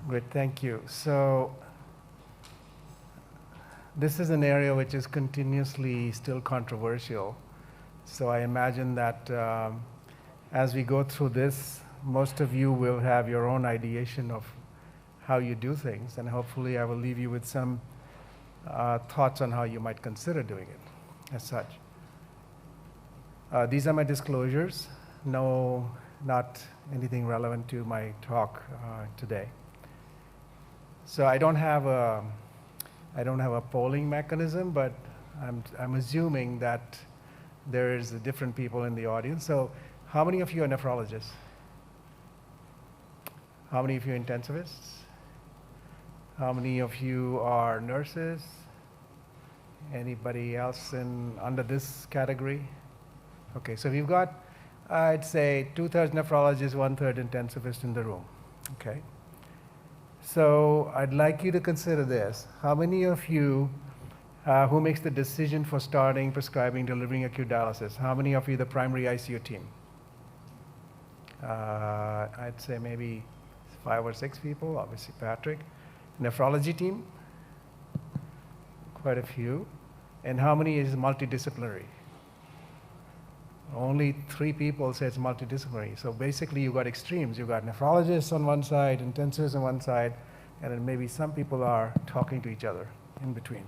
Great, thank you. So this is an area which is continuously still controversial. So I imagine that as we go through this, most of you will have your own ideation of how you do things, and hopefully I will leave you with some thoughts on how you might consider doing it as such. These are my disclosures. No, not anything relevant to my talk today. So I don't have a polling mechanism, but I'm assuming that there is different people in the audience. So how many of you are nephrologists? How many of you are intensivists? How many of you are nurses? Anybody else under this category? Okay, so we've got, I'd say, 2/3 nephrologists, 1/3 intensivists in the room. Okay. So I'd like you to consider this. How many of you who makes the decision for starting, prescribing, delivering acute dialysis, how many of you the primary ICU team? I'd say maybe 5 or 6 people, obviously Patrick. Nephrology team? Quite a few. And how many is multidisciplinary? Only 3 people say it's multidisciplinary. So basically you've got extremes. You've got nephrologists on one side, intensivists on one side, and then maybe some people are talking to each other in between.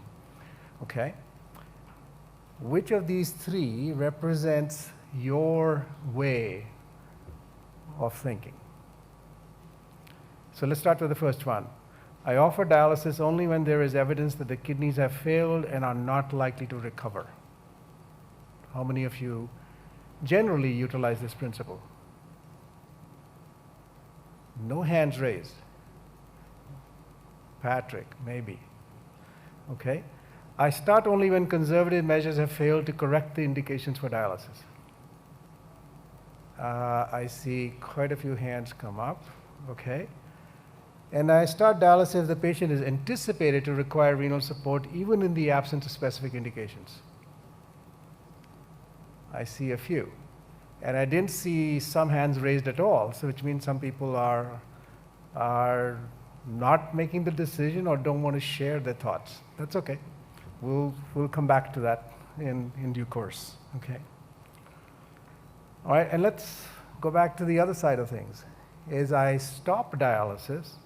Okay? Which of these 3 represents your way of thinking? So let's start with the first one. I offer dialysis only when there is evidence that the kidneys have failed and are not likely to recover. How many of you generally utilize this principle? No hands raised. Patrick, maybe. Okay. I start only when conservative measures have failed to correct the indications for dialysis. I see quite a few hands come up. Okay. And I start dialysis if the patient is anticipated to require renal support even in the absence of specific indications. I see a few. And I didn't see some hands raised at all, so which means some people are not making the decision or don't want to share their thoughts. That's okay. We'll come back to that in due course. Okay. All right, and let's go back to the other side of things. Is I stop dialysis.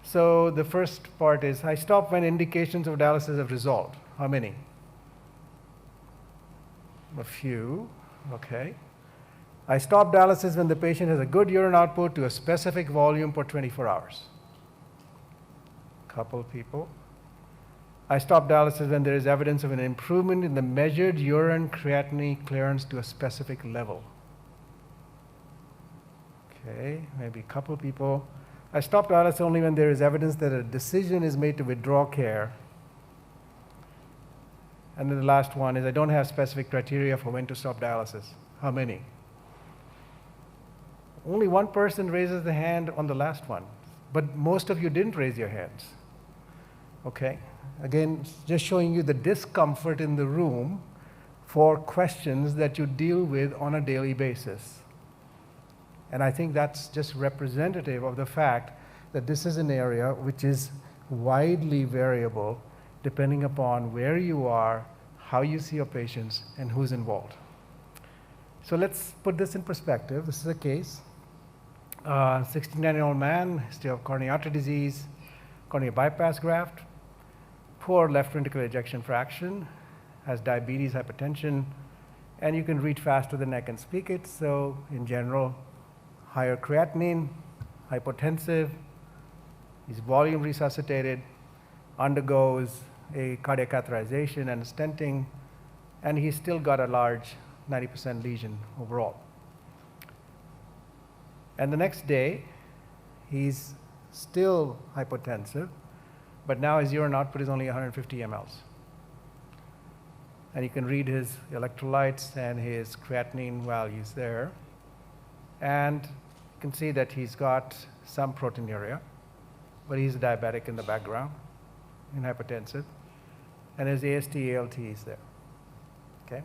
So the first part is I stop when indications of dialysis have resolved. How many? A few. Okay. I stop dialysis when the patient has a good urine output to a specific volume for 24 hours. Couple people. I stop dialysis when there is evidence of an improvement in the measured urine creatinine clearance to a specific level. Okay, maybe a couple people. I stop dialysis only when there is evidence that a decision is made to withdraw care. And then the last one is I don't have specific criteria for when to stop dialysis. How many? Only one person raises the hand on the last one, but most of you didn't raise your hands. Okay? Again, just showing you the discomfort in the room for questions that you deal with on a daily basis. And I think that's just representative of the fact that this is an area which is widely variable depending upon where you are, how you see your patients, and who's involved. So let's put this in perspective. This is a case. 69-year-old man, still have coronary artery disease, coronary bypass graft, poor left ventricular ejection fraction, has diabetes, hypertension, and you can read faster than I can speak it. So in general, higher creatinine, hypotensive, he's volume resuscitated, undergoes a cardiac catheterization and stenting, and he's still got a large 90% lesion overall. And the next day, he's still hypotensive, but now his urine output is only 150 mLs. And you can read his electrolytes and his creatinine values there. And you can see that he's got some proteinuria, but he's a diabetic in the background, and hypertensive. And his AST, ALT is there. Okay?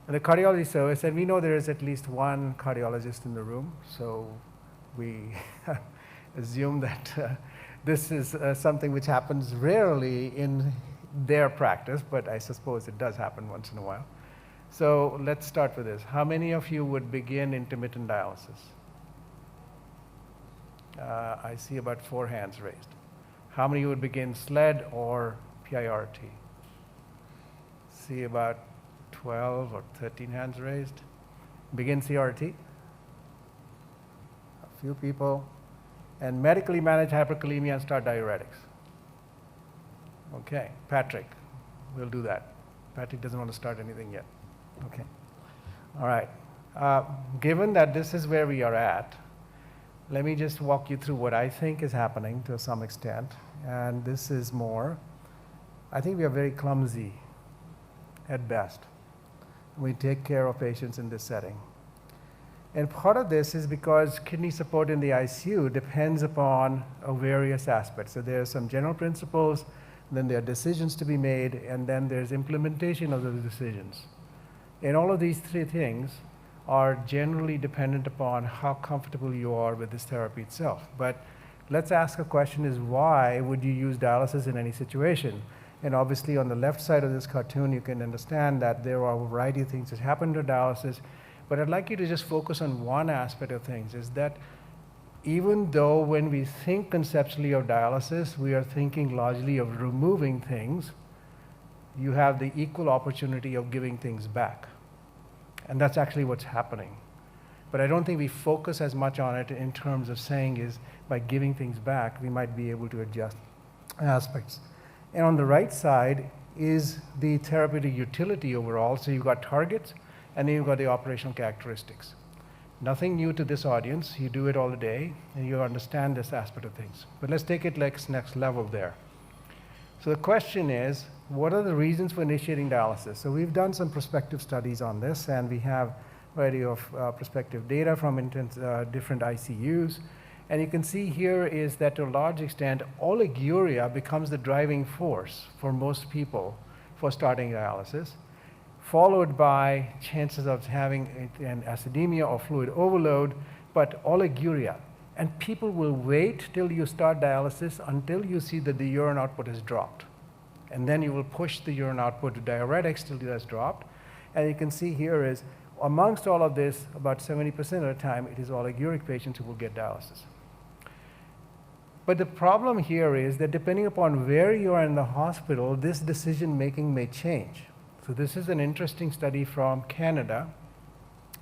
And the cardiology service, and we know there is at least one cardiologist in the room, so we assume that this is something which happens rarely in their practice, but I suppose it does happen once in a while. So let's start with this. How many of you would begin intermittent dialysis? I see about 4 hands raised. How many would begin SLED or PIRT? See about 12 or 13 hands raised. Begin CRRT? A few people. And medically managed hyperkalemia and start diuretics. Okay, Patrick, we'll do that. Patrick doesn't want to start anything yet. Okay, all right. Given that this is where we are at, let me just walk you through what I think is happening to some extent. And this is more, I think we are very clumsy at best. We take care of patients in this setting. And part of this is because kidney support in the ICU depends upon various aspects. So there are some general principles, then there are decisions to be made, and then there's implementation of those decisions. And all of these 3 things are generally dependent upon how comfortable you are with this therapy itself. But let's ask a question is, why would you use dialysis in any situation? And obviously on the left side of this cartoon, you can understand that there are a variety of things that happen to dialysis. But I'd like you to just focus on one aspect of things, is that even though when we think conceptually of dialysis, we are thinking largely of removing things, you have the equal opportunity of giving things back. And that's actually what's happening. But I don't think we focus as much on it in terms of saying is by giving things back, we might be able to adjust aspects. And on the right side is the therapeutic utility overall. So you've got targets, and then you've got the operational characteristics. Nothing new to this audience. You do it all the day, and you understand this aspect of things. But let's take it like next level there. So the question is, what are the reasons for initiating dialysis? So we've done some prospective studies on this, and we have a variety of prospective data from different ICUs. And you can see here is that to a large extent, oliguria becomes the driving force for most people for starting dialysis, followed by chances of having an acidemia or fluid overload, but oliguria. And people will wait till you start dialysis until you see that the urine output has dropped. And then you will push the urine output to diuretics till it has dropped. And you can see here is, amongst all of this, about 70% of the time, it is oliguric patients who will get dialysis. But the problem here is that depending upon where you are in the hospital, this decision making may change. So this is an interesting study from Canada,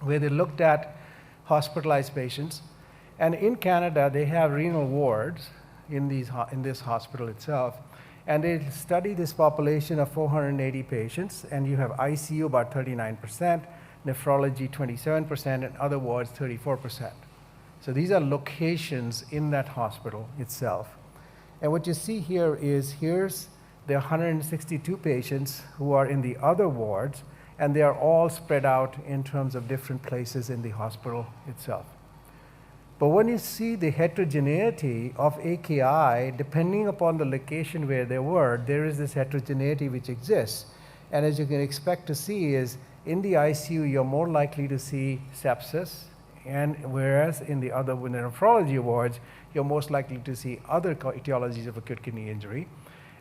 where they looked at hospitalized patients. And in Canada, they have renal wards in this hospital itself. And they study this population of 480 patients, and you have ICU about 39%, nephrology 27%, and other wards 34%. So these are locations in that hospital itself. And what you see here is, here's the 162 patients who are in the other wards, and they are all spread out in terms of different places in the hospital itself. But when you see the heterogeneity of AKI, depending upon the location where they were, there is this heterogeneity which exists. And as you can expect to see is, in the ICU, you're more likely to see sepsis, and whereas in the other nephrology wards, you're most likely to see other etiologies of acute kidney injury.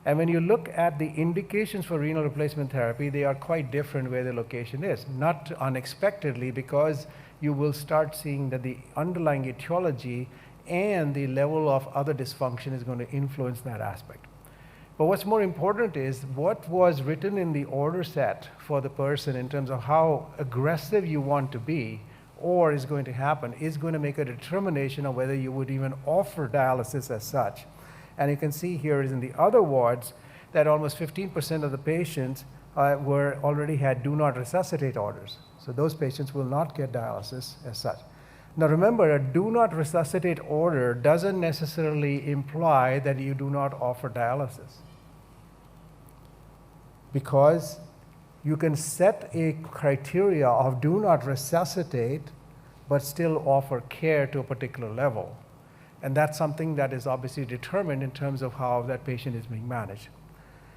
And when you look at the indications for renal replacement therapy, they are quite different where the location is. Not unexpectedly, because you will start seeing that the underlying etiology and the level of other dysfunction is going to influence that aspect. But what's more important is what was written in the order set for the person in terms of how aggressive you want to be or is going to happen is going to make a determination of whether you would even offer dialysis as such. And you can see here is in the other wards that almost 15% of the patients already had do not resuscitate orders. So those patients will not get dialysis as such. Now remember, a do not resuscitate order doesn't necessarily imply that you do not offer dialysis, because you can set a criteria of do not resuscitate but still offer care to a particular level. And that's something that is obviously determined in terms of how that patient is being managed.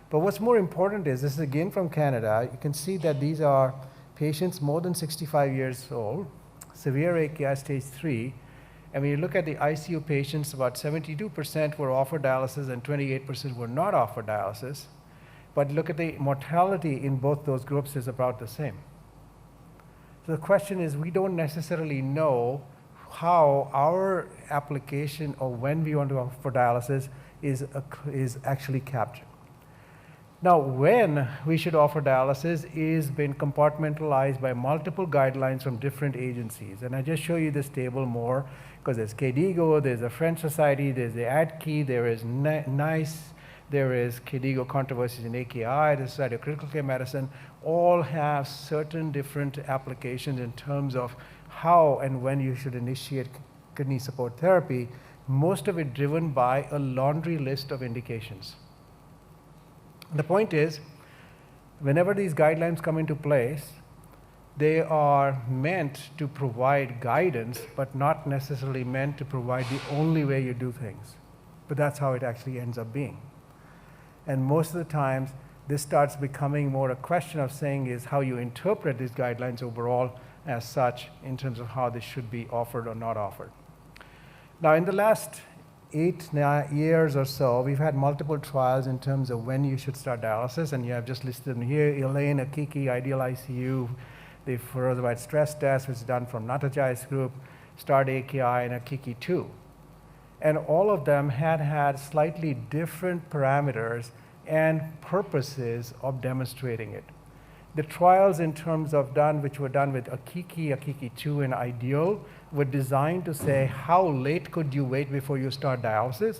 But what's more important is, this is again from Canada, you can see that these are patients more than 65 years old, severe AKI stage 3, and when you look at the ICU patients, about 72% were offered dialysis and 28% were not offered dialysis. But look at the mortality in both those groups is about the same. So the question is, we don't necessarily know how our application or when we want to offer dialysis is actually captured. Now, when we should offer dialysis is been compartmentalized by multiple guidelines from different agencies. And I just show you this table more because there's KDIGO, there's the French Society, there's the ADCI, there is NICE, there is KDIGO controversies in AKI, the Society of Critical Care Medicine, all have certain different applications in terms of how and when you should initiate kidney support therapy, most of it driven by a laundry list of indications. The point is, whenever these guidelines come into place, they are meant to provide guidance, but not necessarily meant to provide the only way you do things. But that's how it actually ends up being. And most of the times, this starts becoming more a question of saying is how you interpret these guidelines overall as such in terms of how they should be offered or not offered. Now, in the last 8 years or so, we've had multiple trials in terms of when you should start dialysis, and you have just listed them here: ELAINE, AKIKI, Ideal ICU, the furosemide stress test, which is done from Natajai's group, START AKI, and AKIKI 2. And all of them had slightly different parameters and purposes of demonstrating it. The trials in terms of which were done with AKIKI, AKIKI 2, and Ideal were designed to say how late could you wait before you start dialysis.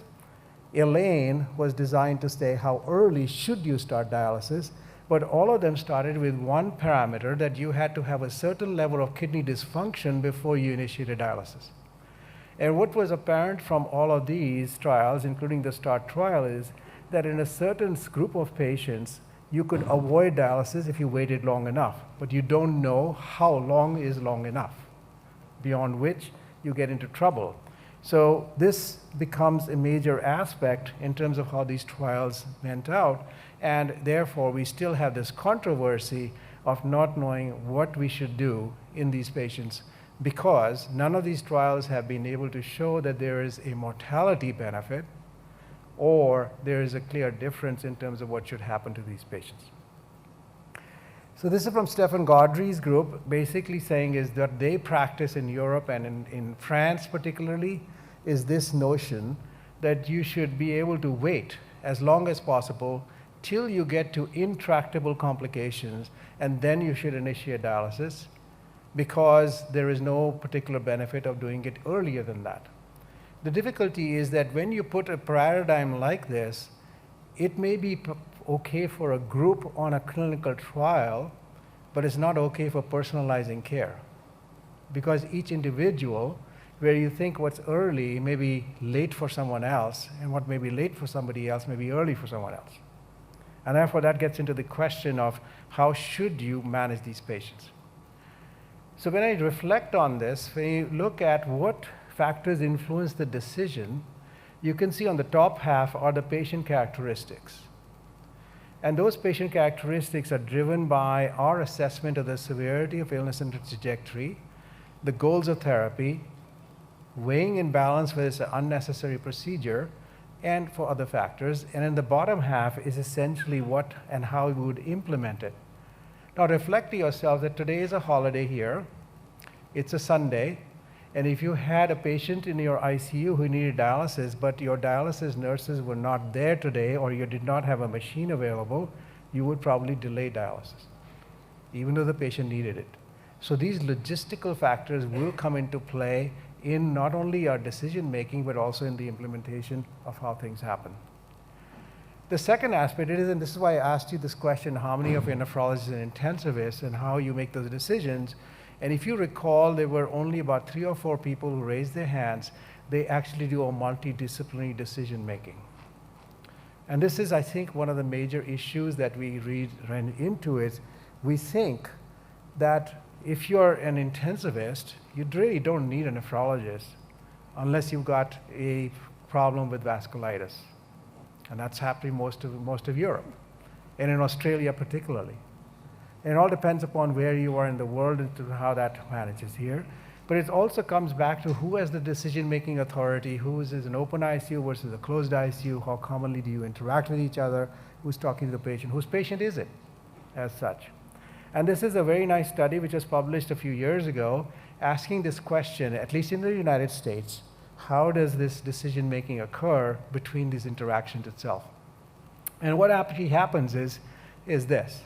ELAINE was designed to say how early should you start dialysis, but all of them started with one parameter that you had to have a certain level of kidney dysfunction before you initiated dialysis. And what was apparent from all of these trials, including the START trial, is that in a certain group of patients, you could avoid dialysis if you waited long enough, but you don't know how long is long enough, beyond which you get into trouble. So this becomes a major aspect in terms of how these trials went out, and therefore we still have this controversy of not knowing what we should do in these patients, because none of these trials have been able to show that there is a mortality benefit or there is a clear difference in terms of what should happen to these patients. So this is from Stephen Gaudry's group, basically saying is that they practice in Europe and in France particularly, is this notion that you should be able to wait as long as possible till you get to intractable complications, and then you should initiate dialysis, because there is no particular benefit of doing it earlier than that. The difficulty is that when you put a paradigm like this, it may be okay for a group on a clinical trial, but it's not okay for personalizing care. Because each individual, where you think what's early may be late for someone else, and what may be late for somebody else may be early for someone else. And therefore that gets into the question of how should you manage these patients. So when I reflect on this, when you look at what factors influence the decision, you can see on the top half are the patient characteristics. And those patient characteristics are driven by our assessment of the severity of illness and trajectory, the goals of therapy, weighing in balance whether it's an unnecessary procedure, and for other factors. And in the bottom half is essentially what and how we would implement it. Now reflect to yourself that today is a holiday here, it's a Sunday, and if you had a patient in your ICU who needed dialysis, but your dialysis nurses were not there today, or you did not have a machine available, you would probably delay dialysis, even though the patient needed it. So these logistical factors will come into play in not only our decision making, but also in the implementation of how things happen. The second aspect is, and this is why I asked you this question, how many of your nephrologists and intensivists and how you make those decisions. And if you recall, there were only about 3 or 4 people who raised their hands. They actually do a multidisciplinary decision making. And this is, I think, one of the major issues that we ran into is we think that if you're an intensivist, you really don't need a nephrologist unless you've got a problem with vasculitis. And that's happening most of Europe, and in Australia particularly. And it all depends upon where you are in the world and to how that manages here. But it also comes back to who has the decision-making authority, who is an open ICU versus a closed ICU, how commonly do you interact with each other, who's talking to the patient, whose patient is it as such. And this is a very nice study which was published a few years ago, asking this question, at least in the United States, how does this decision-making occur between these interactions itself? And what actually happens is this.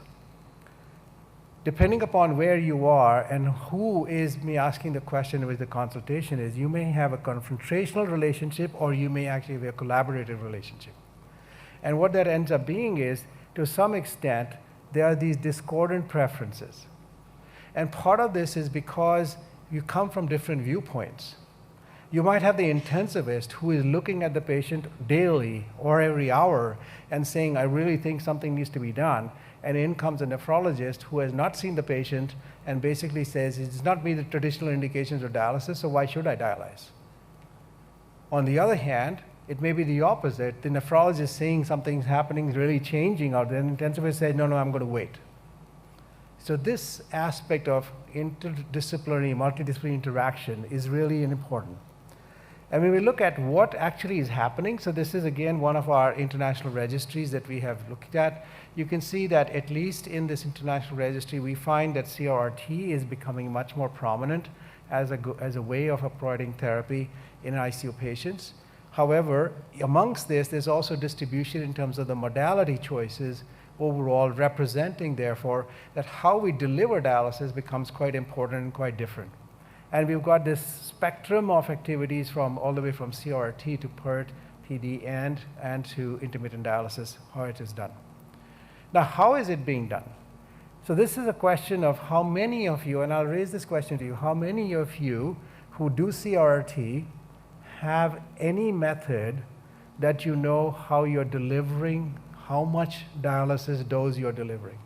Depending upon where you are and who is me asking the question with the consultation is, you may have a confrontational relationship or you may actually have a collaborative relationship. And what that ends up being is, to some extent, there are these discordant preferences. And part of this is because you come from different viewpoints. You might have the intensivist who is looking at the patient daily or every hour and saying, I really think something needs to be done. And in comes a nephrologist who has not seen the patient and basically says, it's not meet the traditional indications of dialysis, so why should I dialyze? On the other hand, it may be the opposite. The nephrologist saying something's happening, really changing out there, and the intensivist says, no, I'm going to wait. So this aspect of interdisciplinary, multidisciplinary interaction is really important. And when we look at what actually is happening, so this is again one of our international registries that we have looked at, you can see that at least in this international registry, we find that CRRT is becoming much more prominent as a way of approaching therapy in ICU patients. However, amongst this, there's also distribution in terms of the modality choices overall, representing therefore that how we deliver dialysis becomes quite important and quite different. And we've got this spectrum of activities from all the way from CRRT to PERT, PD, and to intermittent dialysis, how it is done. Now, how is it being done? So this is a question of how many of you, and I'll raise this question to you, how many of you who do CRRT have any method that you know how you're delivering, how much dialysis dose you're delivering?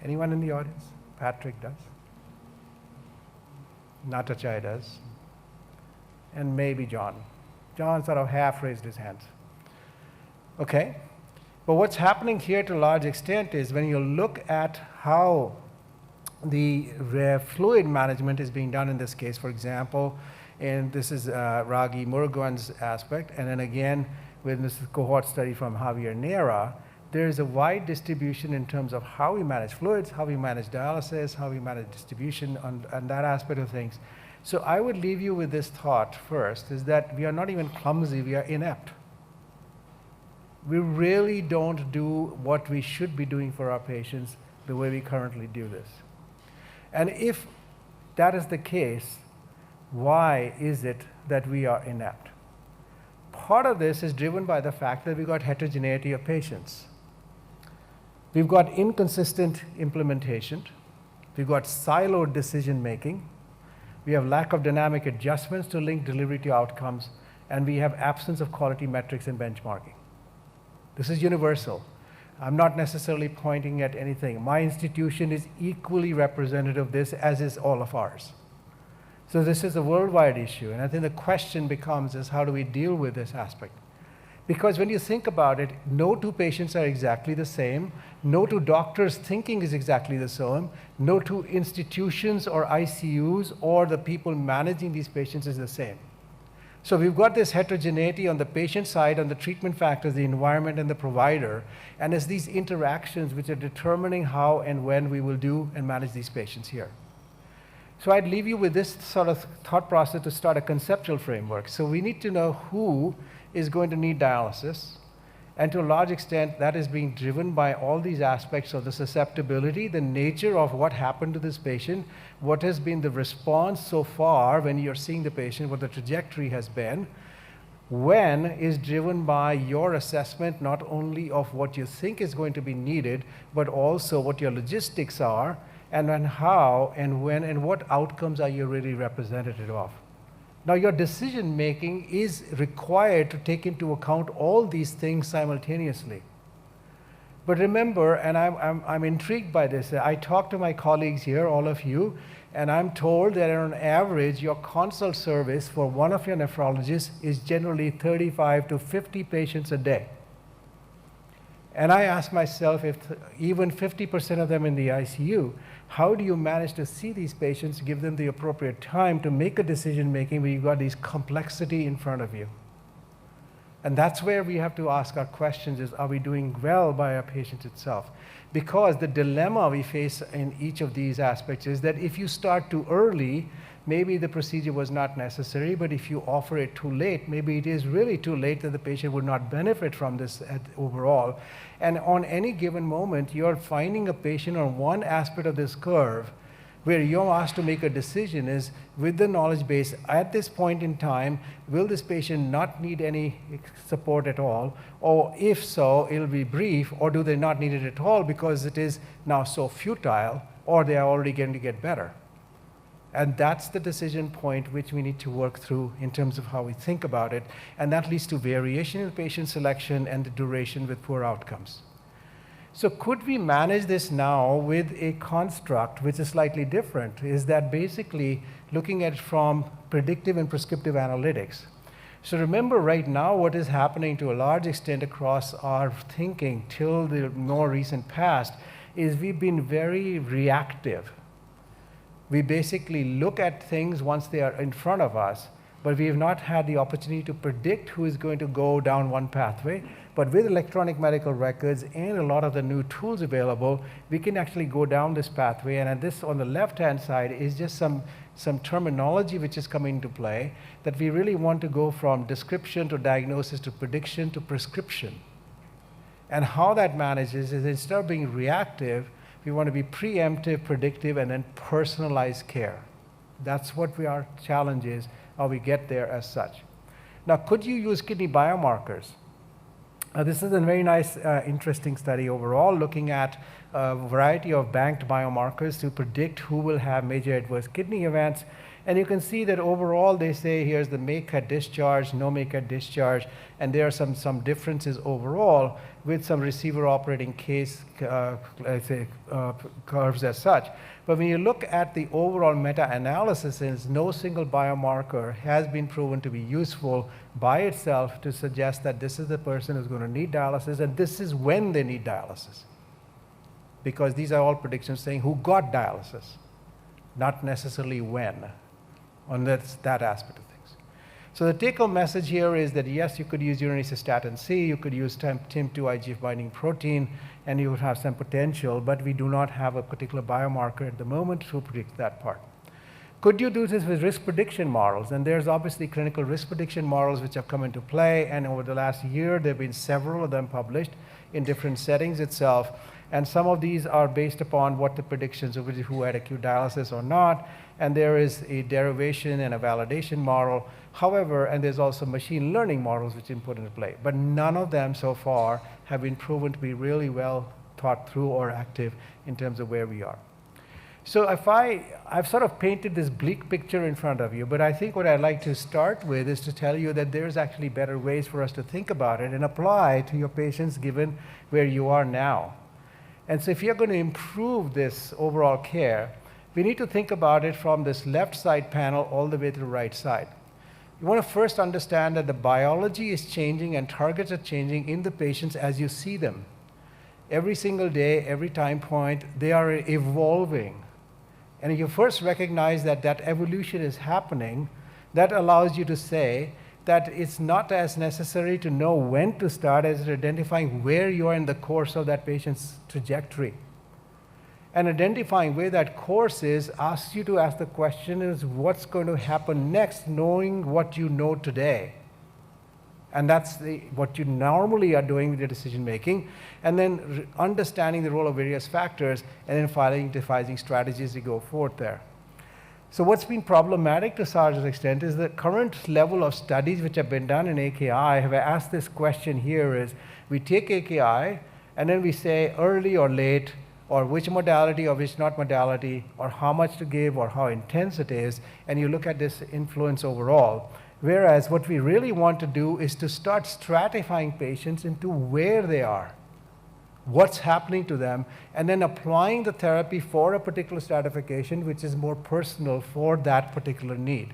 Anyone in the audience? Patrick does. Natachai does. And maybe John. John sort of half raised his hands. Okay. But what's happening here to a large extent is when you look at how the fluid management is being done in this case, for example, and this is Ragi Murugan's aspect, and then again with this cohort study from Javier Nera, there is a wide distribution in terms of how we manage fluids, how we manage dialysis, how we manage distribution, and that aspect of things. So I would leave you with this thought first, is that we are not even clumsy, we are inept. We really don't do what we should be doing for our patients the way we currently do this. And if that is the case, why is it that we are inept? Part of this is driven by the fact that we've got heterogeneity of patients. We've got inconsistent implementation. We've got siloed decision making. We have lack of dynamic adjustments to link delivery to outcomes, and we have absence of quality metrics and benchmarking. This is universal. I'm not necessarily pointing at anything. My institution is equally representative of this, as is all of ours. So this is a worldwide issue, and I think the question becomes is how do we deal with this aspect? Because when you think about it, no two patients are exactly the same, no two doctors' thinking is exactly the same, no two institutions or ICUs or the people managing these patients is the same. So we've got this heterogeneity on the patient side, on the treatment factors, the environment, and the provider, and it's these interactions which are determining how and when we will do and manage these patients here. So I'd leave you with this sort of thought process to start a conceptual framework. So we need to know who is going to need dialysis, and to a large extent that is being driven by all these aspects of the susceptibility, the nature of what happened to this patient, what has been the response so far when you're seeing the patient, what the trajectory has been. When is driven by your assessment not only of what you think is going to be needed, but also what your logistics are, and then how and when and what outcomes are you really representative of. Now, your decision making is required to take into account all these things simultaneously. But remember, and I'm intrigued by this, I talk to my colleagues here, all of you, and I'm told that on average, your consult service for one of your nephrologists is generally 35 to 50 patients a day. And I ask myself, if even 50% of them in the ICU, how do you manage to see these patients, give them the appropriate time to make a decision making when you've got these complexity in front of you? And that's where we have to ask our questions is, are we doing well by our patients itself? Because the dilemma we face in each of these aspects is that if you start too early, maybe the procedure was not necessary, but if you offer it too late, maybe it is really too late that the patient would not benefit from this overall. And on any given moment, you're finding a patient on one aspect of this curve where you're asked to make a decision is, with the knowledge base, at this point in time, will this patient not need any support at all? Or if so, it'll be brief, or do they not need it at all because it is now so futile, or they are already going to get better? And that's the decision point which we need to work through in terms of how we think about it. And that leads to variation in patient selection and the duration with poor outcomes. So could we manage this now with a construct which is slightly different? Is that basically looking at it from predictive and prescriptive analytics. So remember right now what is happening to a large extent across our thinking till the more recent past is we've been very reactive. We basically look at things once they are in front of us, but we have not had the opportunity to predict who is going to go down one pathway. But with electronic medical records and a lot of the new tools available, we can actually go down this pathway. And this on the left-hand side is just some terminology which is coming into play, that we really want to go from description to diagnosis to prediction to prescription. And how that manages is, instead of being reactive, we want to be preemptive, predictive, and then personalized care. That's what our challenge is, how we get there as such. Now, could you use kidney biomarkers? This is a very nice, interesting study overall, looking at a variety of banked biomarkers to predict who will have major adverse kidney events. And you can see that overall they say here's the make at discharge, no make at discharge, and there are some differences overall with some receiver operating case curves as such. But when you look at the overall meta-analysis, no single biomarker has been proven to be useful by itself to suggest that this is the person who's going to need dialysis and this is when they need dialysis. Because these are all predictions saying who got dialysis, not necessarily when, on that aspect of things. So the take-home message here is that yes, you could use urinary cystatin C, you could use TIM2 IGF binding protein, and you would have some potential, but we do not have a particular biomarker at the moment to predict that part. Could you do this with risk prediction models? And there's obviously clinical risk prediction models which have come into play, and over the last year there have been several of them published in different settings itself. And some of these are based upon what the predictions of who had acute dialysis or not, and there is a derivation and a validation model. However, and there's also machine learning models which have been put into play, but none of them so far have been proven to be really well thought through or active in terms of where we are. So I've sort of painted this bleak picture in front of you, but I think what I'd like to start with is to tell you that there's actually better ways for us to think about it and apply to your patients given where you are now. And so if you're going to improve this overall care, we need to think about it from this left side panel all the way to the right side. You want to first understand that the biology is changing and targets are changing in the patients as you see them. Every single day, every time point, they are evolving. And if you first recognize that that evolution is happening, that allows you to say that it's not as necessary to know when to start as identifying where you are in the course of that patient's trajectory. And identifying where that course is asks you to ask the question is what's going to happen next, knowing what you know today. And that's what you normally are doing with your decision making, and then understanding the role of various factors, and then devising strategies to go forward there. So what's been problematic to a large extent is the current level of studies which have been done in AKI have asked this question here is, we take AKI, and then we say early or late, or which modality or which not modality, or how much to give, or how intense it is, and you look at this influence overall. Whereas what we really want to do is to start stratifying patients into where they are, what's happening to them, and then applying the therapy for a particular stratification which is more personal for that particular need.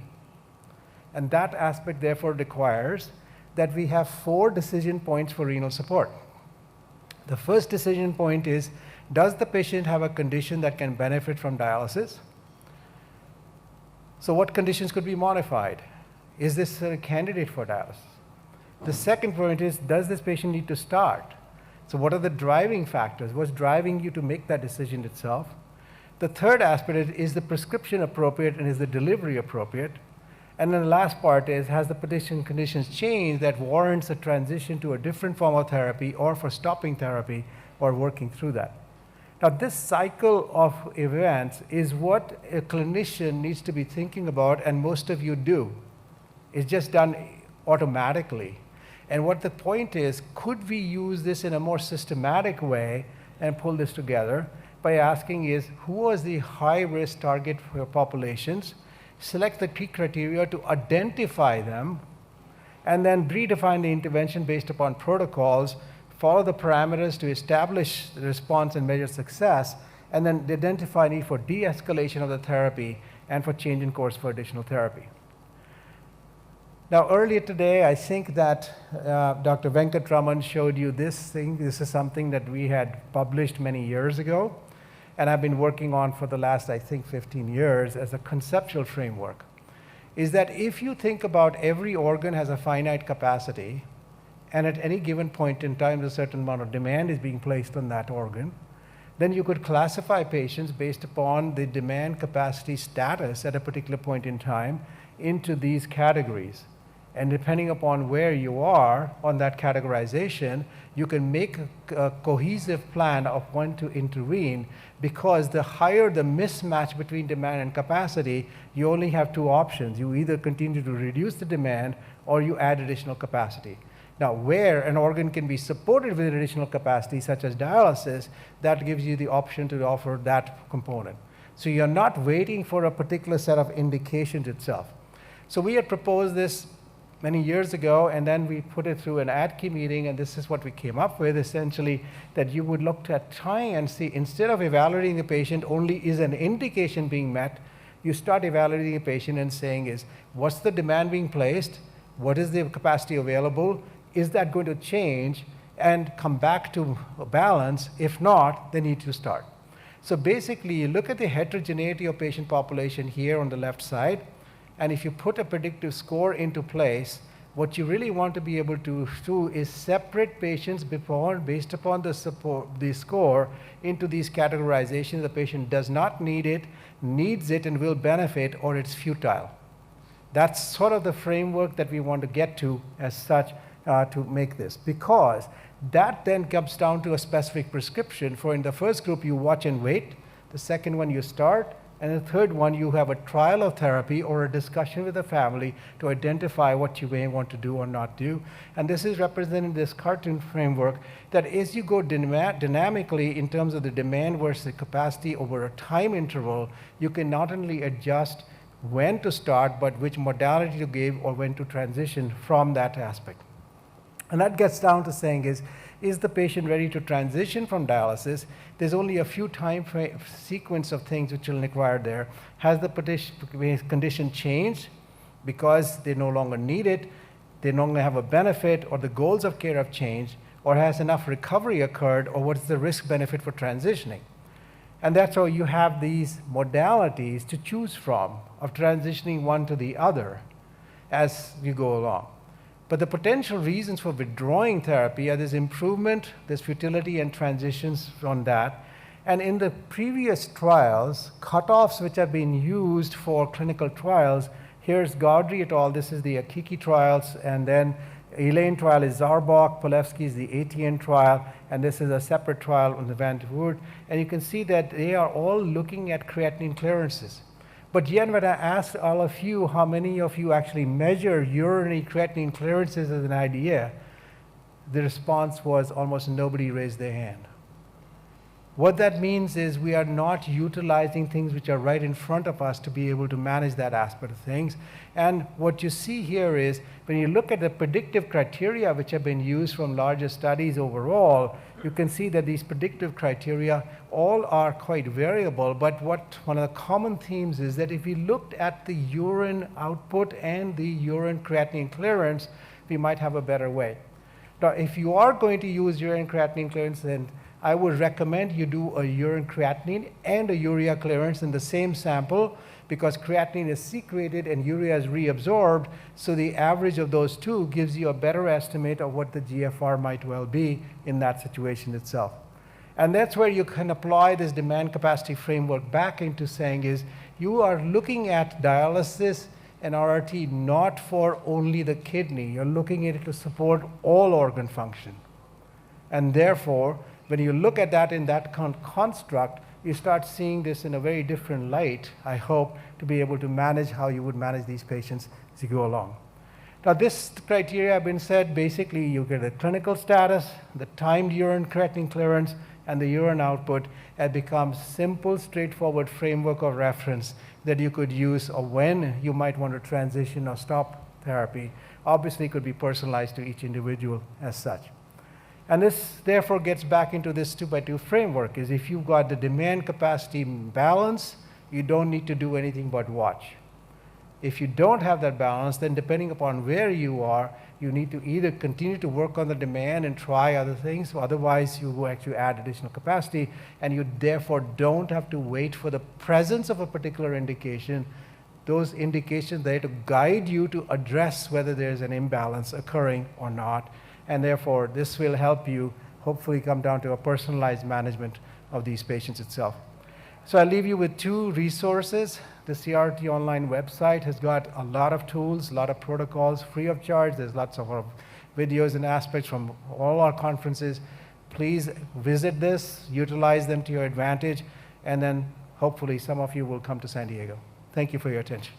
And that aspect therefore requires that we have 4 decision points for renal support. The first decision point is, does the patient have a condition that can benefit from dialysis? So what conditions could be modified? Is this a candidate for dialysis? The second point is, does this patient need to start? So what are the driving factors? What's driving you to make that decision itself? The third aspect is the prescription appropriate and is the delivery appropriate? And then the last part is, has the patient conditions changed that warrants a transition to a different form of therapy or for stopping therapy or working through that? Now, this cycle of events is what a clinician needs to be thinking about, and most of you do. It's just done automatically. And what the point is, could we use this in a more systematic way and pull this together by asking is, who was the high-risk target populations, select the key criteria to identify them, and then redefine the intervention based upon protocols, follow the parameters to establish the response and measure success, and then identify need for de-escalation of the therapy and for change in course for additional therapy. Now, earlier today, I think that Dr. Venkatraman showed you this thing. This is something that we had published many years ago, and I've been working on for the last, I think, 15 years as a conceptual framework, is that if you think about every organ has a finite capacity, and at any given point in time, a certain amount of demand is being placed on that organ, then you could classify patients based upon the demand capacity status at a particular point in time into these categories. And depending upon where you are on that categorization, you can make a cohesive plan of when to intervene, because the higher the mismatch between demand and capacity, you only have two options. You either continue to reduce the demand or you add additional capacity. Now, where an organ can be supported with additional capacity, such as dialysis, that gives you the option to offer that component. So you're not waiting for a particular set of indications itself. So we had proposed this many years ago, and then we put it through an ADCI meeting, and this is what we came up with, essentially, that you would look at trying and see, instead of evaluating the patient only is an indication being met, you start evaluating the patient and saying is, what's the demand being placed? What is the capacity available? Is that going to change and come back to a balance? If not, they need to start. So basically, you look at the heterogeneity of patient population here on the left side, and if you put a predictive score into place, what you really want to be able to do is separate patients based upon the score into these categorizations. The patient does not need it, needs it, and will benefit, or it's futile. That's sort of the framework that we want to get to as such to make this, because that then comes down to a specific prescription. For in the first group, you watch and wait. The second one, you start. And the third one, you have a trial of therapy or a discussion with the family to identify what you may want to do or not do. And this is represented in this cartoon framework, that as you go dynamically in terms of the demand versus capacity over a time interval, you can not only adjust when to start, but which modality to give or when to transition from that aspect. And that gets down to saying is the patient ready to transition from dialysis? There's only a few time sequence of things which will require there. Has the condition changed because they no longer need it, they no longer have a benefit, or the goals of care have changed, or has enough recovery occurred, or what's the risk benefit for transitioning? And that's how you have these modalities to choose from of transitioning one to the other as you go along. But the potential reasons for withdrawing therapy are this improvement, this futility, and transitions from that. And in the previous trials, cutoffs which have been used for clinical trials, here's Gaudry et al. This is the Akiki trials, and then Elaine trial is Zarbach, Polevsky is the ATN trial, and this is a separate trial on the Van de Voort. And you can see that they are all looking at creatinine clearances. But yet, when I asked all of you how many of you actually measure urinary creatinine clearances as an idea, the response was almost nobody raised their hand. What that means is we are not utilizing things which are right in front of us to be able to manage that aspect of things. And what you see here is when you look at the predictive criteria which have been used from larger studies overall, you can see that these predictive criteria all are quite variable, but one of the common themes is that if we looked at the urine output and the urine creatinine clearance, we might have a better way. Now, if you are going to use urine creatinine clearance, then I would recommend you do a urine creatinine and a urea clearance in the same sample, because creatinine is secreted and urea is reabsorbed, so the average of those two gives you a better estimate of what the GFR might well be in that situation itself. And that's where you can apply this demand capacity framework back into saying is, you are looking at dialysis and RRT not for only the kidney, you're looking at it to support all organ function. And therefore, when you look at that in that construct, you start seeing this in a very different light, I hope, to be able to manage how you would manage these patients as you go along. Now, this criteria have been said, basically you get the clinical status, the timed urine creatinine clearance, and the urine output. It becomes simple, straightforward framework of reference that you could use or when you might want to transition or stop therapy. Obviously, it could be personalized to each individual as such. And this therefore gets back into this 2x2 framework, is if you've got the demand capacity balance, you don't need to do anything but watch. If you don't have that balance, then depending upon where you are, you need to either continue to work on the demand and try other things, or otherwise you will actually add additional capacity, and you therefore don't have to wait for the presence of a particular indication. Those indications are there to guide you to address whether there's an imbalance occurring or not. And therefore, this will help you hopefully come down to a personalized management of these patients itself. So I'll leave you with two resources. The CRRT online website has got a lot of tools, a lot of protocols free of charge. There's lots of videos and aspects from all our conferences. Please visit this, utilize them to your advantage, and then hopefully some of you will come to San Diego. Thank you for your attention.